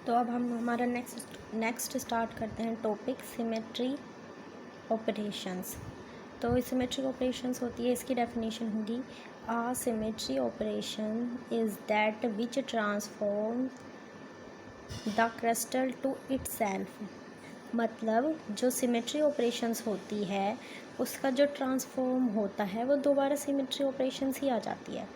तो अब हम हमारा नेक्स्ट स्टार्ट करते हैं टॉपिक सिमेट्री ऑपरेशंस। तो सिमेट्री ऑपरेशंस होती है, इसकी डेफिनेशन होगी a symmetry operation is that which transform the crystal to itself. मतलब जो सिमेट्री ऑपरेशंस होती है उसका जो ट्रांसफॉर्म होता है वो दोबारा सिमेट्री ऑपरेशंस ही आ जाती है।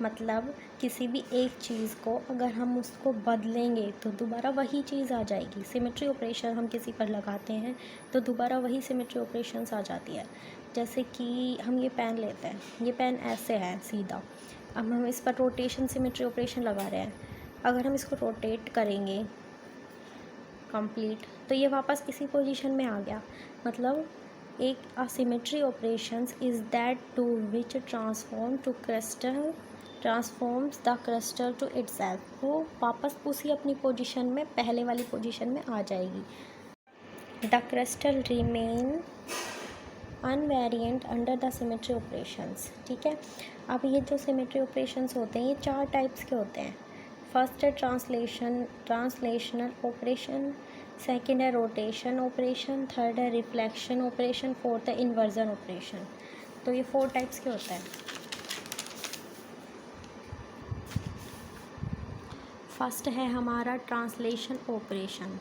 मतलब किसी भी एक चीज़ को अगर हम उसको बदलेंगे तो दोबारा वही चीज़ आ जाएगी। सिमेट्री ऑपरेशन हम किसी पर लगाते हैं तो दोबारा वही सिमेट्री ऑपरेशंस आ जाती है। जैसे कि हम ये पेन लेते हैं, ये पेन ऐसे है सीधा, अब हम इस पर रोटेशन सिमेट्री ऑपरेशन लगा रहे हैं। अगर हम इसको रोटेट करेंगे कंप्लीट तो ये वापस इसी पोजीशन में आ गया। मतलब एक asymmetry operations is that to which transforms the crystal to itself. वो वापस उसी अपनी पोजीशन में पहले वाली पोजीशन में आ जाएगी। The crystal remain invariant under the symmetry operations. ठीक है, अब ये जो सिमेट्री ऑपरेशंस होते हैं ये 4 टाइप्स के होते हैं। फर्स्ट है ट्रांसलेशनल ऑपरेशन, सेकंड है रोटेशन ऑपरेशन, थर्ड है रिफ्लेक्शन ऑपरेशन, फोर्थ है इन्वर्जन ऑपरेशन। तो ये 4 टाइप्स के होते हैं। फर्स्ट है हमारा translation operation.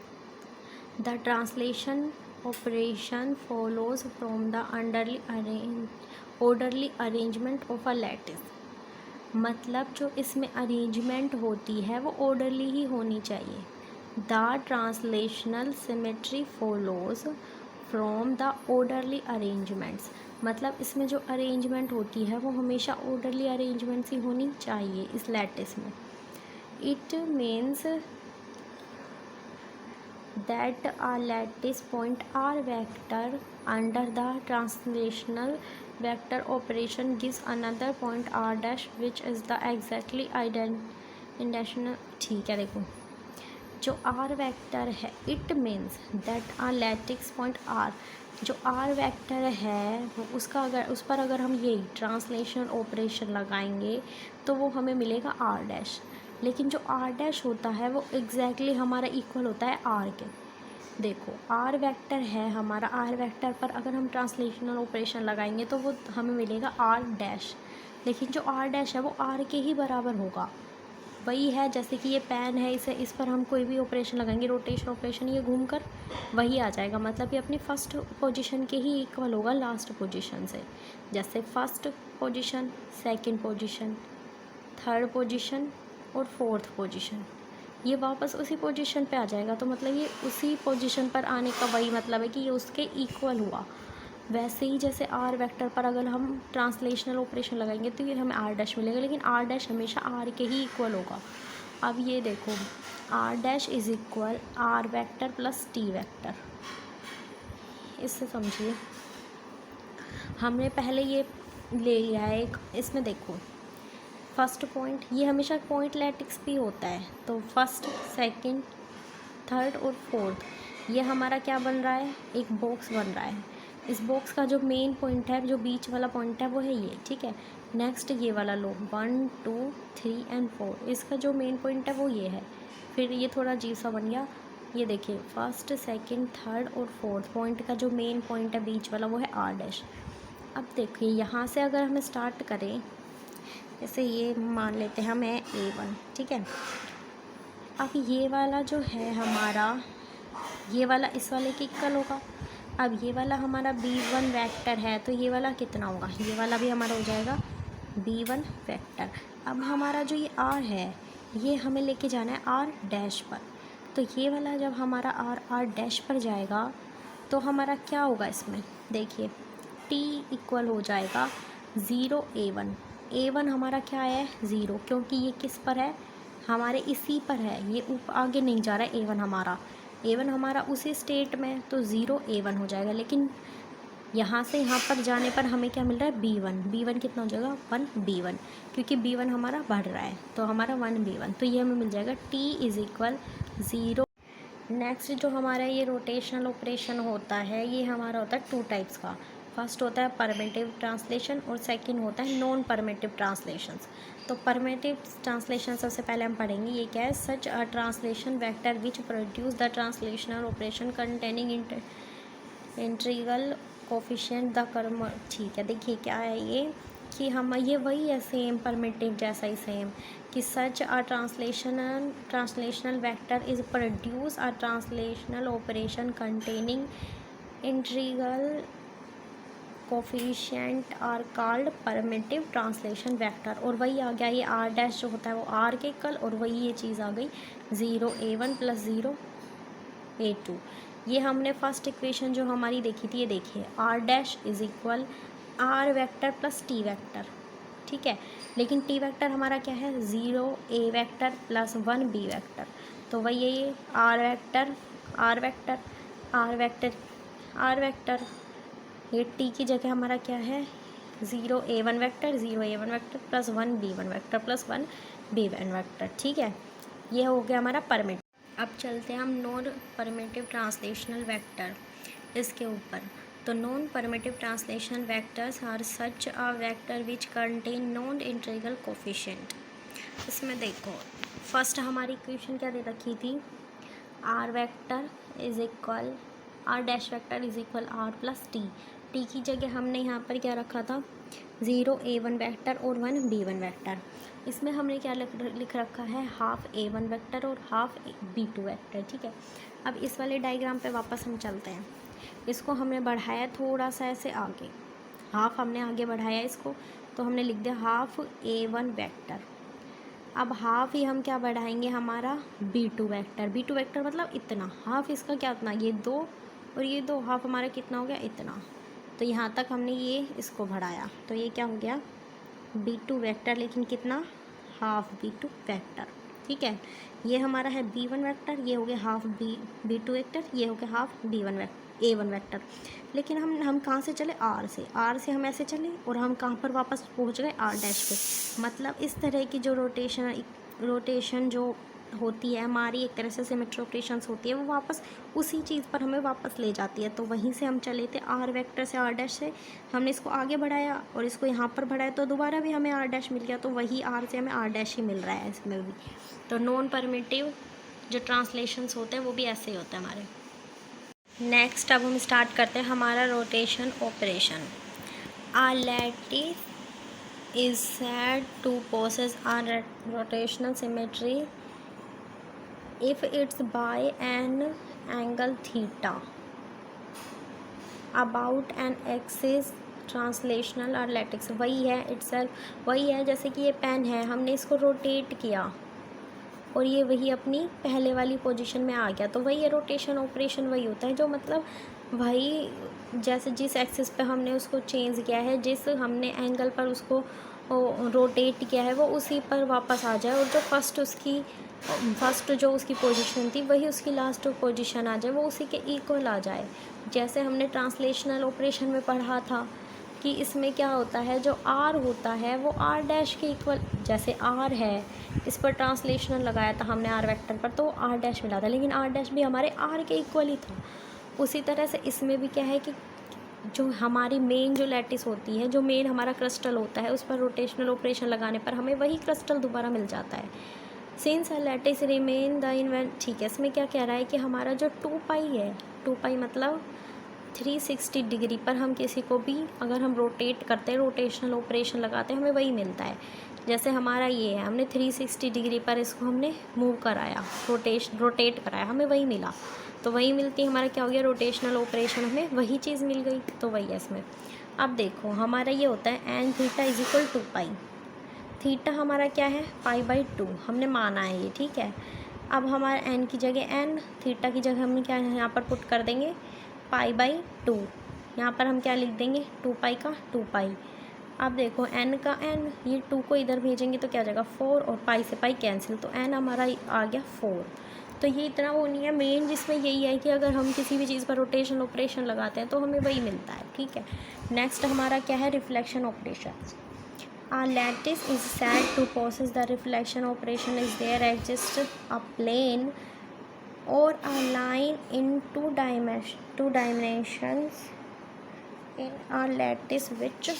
The translation operation follows from the orderly arrangement of a lattice. मतलब जो इसमें अरेंजमेंट होती है वो ऑर्डरली ही होनी चाहिए। The translational symmetry follows from the orderly arrangements. मतलब इसमें जो अरेंजमेंट होती है वो हमेशा ऑर्डरली अरेंजमेंट्स ही होनी चाहिए इस लैटिस में। It means that a lattice point r vector under the translational vector operation gives another point r dash which is the exactly identical। ठीक है, देखो जो r वेक्टर है it means that a lattice point r, जो r vector है वो उसका उस पर अगर हम यही ट्रांसलेशनल ऑपरेशन लगाएंगे तो वो हमें मिलेगा r डैश। लेकिन जो r डैश होता है वो एग्जैक्टली हमारा इक्वल होता है r के। देखो r वेक्टर है हमारा, r वेक्टर पर अगर हम ट्रांसलेशनल ऑपरेशन लगाएंगे तो वो हमें मिलेगा r डैश। लेकिन जो r डैश है वो r के ही बराबर होगा। वही है जैसे कि ये पेन है, इस पर हम कोई भी ऑपरेशन लगाएंगे, रोटेशन ऑपरेशन, ये घूम कर वही आ जाएगा। मतलब ये अपनी फर्स्ट पोजीशन के ही इक्वल होगा लास्ट पोजीशन से। जैसे first position, second position, third position और फोर्थ पोजीशन, ये वापस उसी पोजीशन पे आ जाएगा। तो मतलब ये उसी पोजीशन पर आने का वही मतलब है कि ये उसके इक्वल हुआ। वैसे ही जैसे आर वेक्टर पर अगर हम ट्रांसलेशनल ऑपरेशन लगाएंगे तो ये हमें आर डैश मिलेगा, लेकिन आर डैश हमेशा आर के ही इक्वल होगा। अब ये देखो R dash is equal R vector plus T vector. इससे समझिए हमने पहले ये ले लिया है एक, इसमें देखो फर्स्ट पॉइंट, ये हमेशा पॉइंट लैटिक्स भी होता है। तो फर्स्ट, सेकंड, थर्ड और फोर्थ, ये हमारा क्या बन रहा है, एक बॉक्स बन रहा है। इस बॉक्स का जो मेन पॉइंट है, जो बीच वाला पॉइंट है वो है ये। ठीक है, नेक्स्ट ये वाला लो 1 2 3 एंड 4, इसका जो मेन पॉइंट है वो ये है। फिर ये थोड़ा अजीब सा बन गया, ये देखिए फर्स्ट, सेकंड, थर्ड और फोर्थ पॉइंट का जो मेन पॉइंट है बीच वाला वो है आर डैश। अब देखिए यहाँ से अगर हमें स्टार्ट करें, जैसे ये मान लेते हैं हमें A1। ठीक है, अब ये वाला जो है हमारा, ये वाला इस वाले के इक्वल होगा। अब ये वाला हमारा B1 वेक्टर है तो ये वाला कितना होगा, ये वाला भी हमारा हो जाएगा B1 वेक्टर। अब हमारा जो ये R है ये हमें लेके जाना है R डैश पर। तो ये वाला जब हमारा R डैश पर जाएगा तो हमारा क्या होगा, इसमें देखिए T इक्वल हो जाएगा 0 A1 हमारा क्या है 0, क्योंकि ये किस पर है, हमारे इसी पर है, ये आगे नहीं जा रहा है। A1 हमारा उसी स्टेट में, तो 0 A1 हो जाएगा। लेकिन यहाँ से यहाँ पर जाने पर हमें क्या मिल रहा है B1 कितना हो जाएगा 1 B1, क्योंकि B1 हमारा बढ़ रहा है तो हमारा 1 B1, तो ये हमें मिल जाएगा T इज़ इक्वल 0। नेक्स्ट जो हमारा ये रोटेशनल ऑपरेशन होता है ये हमारा होता है 2 टाइप्स का। फर्स्ट होता है परमिटिव ट्रांसलेशन और सेकंड होता है नॉन परमिटिव ट्रांसलेशंस। तो परमिटिव ट्रांसलेशन सबसे पहले हम पढ़ेंगे, ये क्या है, such a translation vector which produce the translational operation containing integral coefficient the कर्म। ठीक है, देखिए क्या है ये कि हम ये वही है सेम परमिटिव जैसा ही सेम कि such a translational vector is produce a translational operation containing integral coefficient are called primitive translation vector. और वही आ गया ये आर डैश जो होता है वो आर के इक्वल, और वही ये चीज़ आ गई 0a1 + 0a2। ये हमने फर्स्ट इक्वेशन जो हमारी देखी थी, ये देखिए R dash is equal R vector plus T vector. ठीक है, लेकिन टी वेक्टर हमारा क्या है, 0a vector plus 1b vector. तो वही है ये R vector R vector R vector R vector, ये टी की जगह हमारा क्या है, 0a1 vector plus 1b1 vector plus 1b1 vector. ठीक है, ये हो गया हमारा परमिट। अब चलते हैं हम नॉन परमिटिव ट्रांसलेशनल वेक्टर इसके ऊपर। तो non primitive translational vectors are such a vector which contain non integral coefficient. इसमें देखो फर्स्ट हमारी इक्वेशन क्या दे रखी थी, R vector is equal R dash vector is equal R plus T. T की जगह हमने यहाँ पर क्या रखा था, 0a1 वेक्टर और 1b1 वेक्टर। इसमें हमने क्या लिख रखा है, हाफ a1 वेक्टर और हाफ b2 वेक्टर। ठीक है, अब इस वाले डायग्राम पे वापस हम चलते हैं। इसको हमने बढ़ाया थोड़ा सा ऐसे आगे, हाफ हमने आगे बढ़ाया इसको, तो हमने लिख दिया हाफ a1 वेक्टर। अब हाफ ही हम क्या बढ़ाएंगे, हमारा b2 वेक्टर। b2 वेक्टर मतलब इतना, हाफ इसका क्या उतना, ये 2 और ये 2, हाफ हमारा कितना हो गया, इतना। तो यहाँ तक हमने ये इसको बढ़ाया, तो ये क्या हो गया b2 वेक्टर, लेकिन कितना, हाफ b2 वेक्टर। ठीक है, ये हमारा है b1 वेक्टर, ये हो गया हाफ b2 वेक्टर, ये हो गया half b1 vector a1 vector. लेकिन हम कहाँ से चले, आर से हम ऐसे चले और हम कहाँ पर वापस पहुँच गए, आर डैश पे। मतलब इस तरह की जो रोटेशन जो होती है हमारी, एक तरह से सिमेट्री ऑपरेशंस होती है, वो वापस उसी चीज़ पर हमें वापस ले जाती है। तो वहीं से हम चले थे आर वेक्टर से आर डैश से, हमने इसको आगे बढ़ाया और इसको यहाँ पर बढ़ाया, तो दोबारा भी हमें आर डैश मिल गया। तो वही आर से हमें आर डैश ही मिल रहा है इसमें भी। तो नॉन परमिटिव जो ट्रांसलेशंस होते हैं वो भी ऐसे ही होते हैं हमारे। नेक्स्ट अब हम स्टार्ट करते हैं हमारा rotation operation. A lattice is said to possess a rotational symmetry if it's by an angle theta about an axis translational और लैटिक्स वही है इटसेल्फ, वही है जैसे कि ये पेन है, हमने इसको रोटेट किया और ये वही अपनी पहले वाली पोजीशन में आ गया। तो वही है रोटेशन ऑपरेशन, वही होता है जो मतलब वही जैसे जिस एक्सिस पे हमने उसको चेंज किया है, जिस हमने एंगल पर उसको रोटेट किया है, वो उसी पर वापस आ जाए और जो फर्स्ट जो उसकी पोजीशन थी वही उसकी लास्ट पोजीशन आ जाए, वो उसी के इक्वल आ जाए। जैसे हमने ट्रांसलेशनल ऑपरेशन में पढ़ा था कि इसमें क्या होता है, जो आर होता है वो आर डैश के इक्वल, जैसे आर है इस पर ट्रांसलेशनल लगाया था हमने आर वेक्टर पर, तो आर डैश मिला था, लेकिन आर डैश भी हमारे आर के इक्वल ही था। उसी तरह से इसमें भी क्या है कि जो हमारी मेन जो लैटिस होती है, जो मेन हमारा क्रिस्टल होता है, उस पर रोटेशनल ऑपरेशन लगाने पर हमें वही क्रिस्टल दोबारा मिल जाता है। Since lattice remain the invent. ठीक है, इसमें क्या कह रहा है कि हमारा जो 2π है, 2π मतलब 360 डिग्री पर हम किसी को भी अगर हम रोटेट करते हैं, रोटेशनल ऑपरेशन लगाते हैं, हमें वही मिलता है। जैसे हमारा ये है, हमने 360 डिग्री पर इसको हमने मूव कराया, रोटेट कराया, हमें वही मिला। तो वही मिलती है, हमारा क्या हो गया, रोटेशनल ऑपरेशन, हमें वही चीज़ मिल गई। तो वही है इसमें। अब देखो हमारा ये होता है n theta is equal 2π। Theta हमारा क्या है, π/2 हमने माना है ये। ठीक है, अब हमारा एन की जगह एन, थीटा की जगह हम क्या यहाँ पर पुट कर देंगे π/2। यहाँ पर हम क्या लिख देंगे, 2π का 2π। अब देखो n का n, ये 2 को इधर भेजेंगे तो क्या जाएगा 4 और पाई से पाई कैंसिल, तो n हमारा आ गया 4। तो ये इतना वो नहीं है, मेन जिसमें यही है कि अगर हम किसी भी चीज़ पर रोटेशन ऑपरेशन लगाते हैं तो हमें वही मिलता है। ठीक है, नेक्स्ट हमारा क्या है, reflection operation. A lattice is said to possess the reflection operation is there exists a plane or a line in two dimensions in a lattice which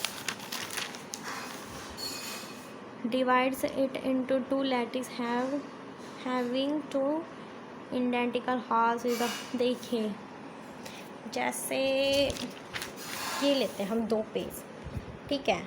divides it into two lattice having two identical halves is the देखिए जैसे ये लेते हैं हम दो page, ठीक है।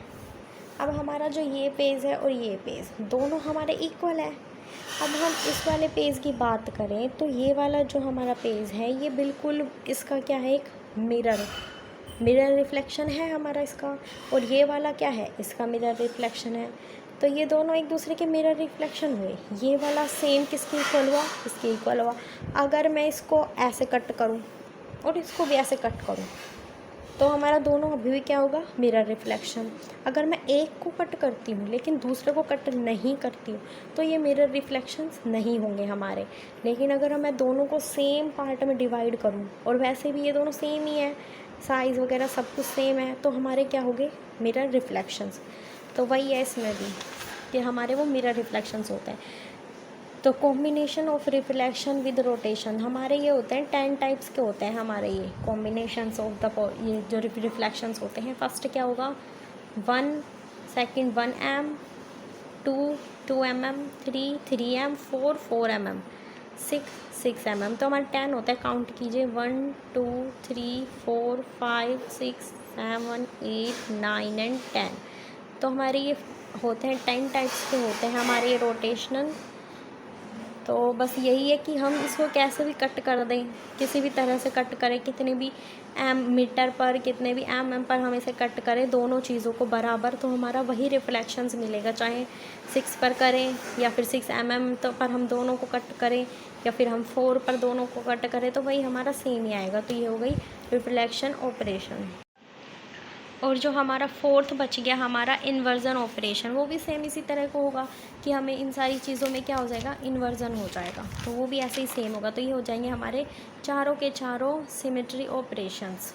अब हमारा जो ये पेज है और ये पेज दोनों हमारे इक्वल है। अब हम इस वाले पेज की बात करें तो ये वाला जो हमारा पेज है ये बिल्कुल इसका क्या है, एक मिरर रिफ्लेक्शन है हमारा इसका, और ये वाला क्या है, इसका मिरर रिफ्लेक्शन है। तो ये दोनों एक दूसरे के मिरर रिफ्लेक्शन हुए। ये वाला सेम किसके इक्वल हुआ, इसके इक्वल हुआ। अगर मैं इसको ऐसे कट करूँ और इसको भी ऐसे कट करूँ तो हमारा दोनों अभी भी क्या होगा, मिरर रिफ्लेक्शन। अगर मैं एक को कट करती हूँ लेकिन दूसरे को कट नहीं करती हूँ तो ये मिरर रिफ्लेक्शंस नहीं होंगे हमारे। लेकिन अगर मैं दोनों को सेम पार्ट में डिवाइड करूँ और वैसे भी ये दोनों सेम ही है, साइज़ वगैरह सब कुछ सेम है, तो हमारे क्या होंगे, मिरर रिफ्लेक्शंस। तो वही है इसमें भी कि हमारे वो मिरर रिफ्लेक्शंस होते हैं। तो combination of reflection with rotation हमारे ये होते हैं 10 टाइप्स के होते हैं हमारे ये कॉम्बिनेशंस ऑफ द ये जो रिफ्लेक्शंस होते हैं। फर्स्ट क्या होगा, 1, second 1 m, 2 mm, 3 m, 4 mm, 6 mm। तो हमारे 10 होता है, काउंट कीजिए 1 2 3 4 5 6 7 8 9 एंड 10। तो हमारे ये होते हैं 10 टाइप्स के होते हैं हमारे ये रोटेशनल। तो बस यही है कि हम इसको कैसे भी कट कर दें, किसी भी तरह से कट करें, कितने भी मीटर पर, कितने भी पर हम इसे कट करें दोनों चीज़ों को बराबर, तो हमारा वही रिफ्लेक्शंस मिलेगा। चाहे 6 पर करें या फिर 6 तो पर हम दोनों को कट करें या फिर हम 4 पर दोनों को कट करें, तो वही हमारा सेम ही आएगा। तो ये हो गई रिफ्लेक्शन ऑपरेशन। और जो हमारा फोर्थ बच गया हमारा इन्वर्जन ऑपरेशन, वो भी सेम इसी तरह को होगा कि हमें इन सारी चीज़ों में क्या हो जाएगा, इन्वर्जन हो जाएगा। तो वो भी ऐसे ही सेम होगा। तो ये हो जाएंगे हमारे चारों के चारों सिमेट्री ऑपरेशंस।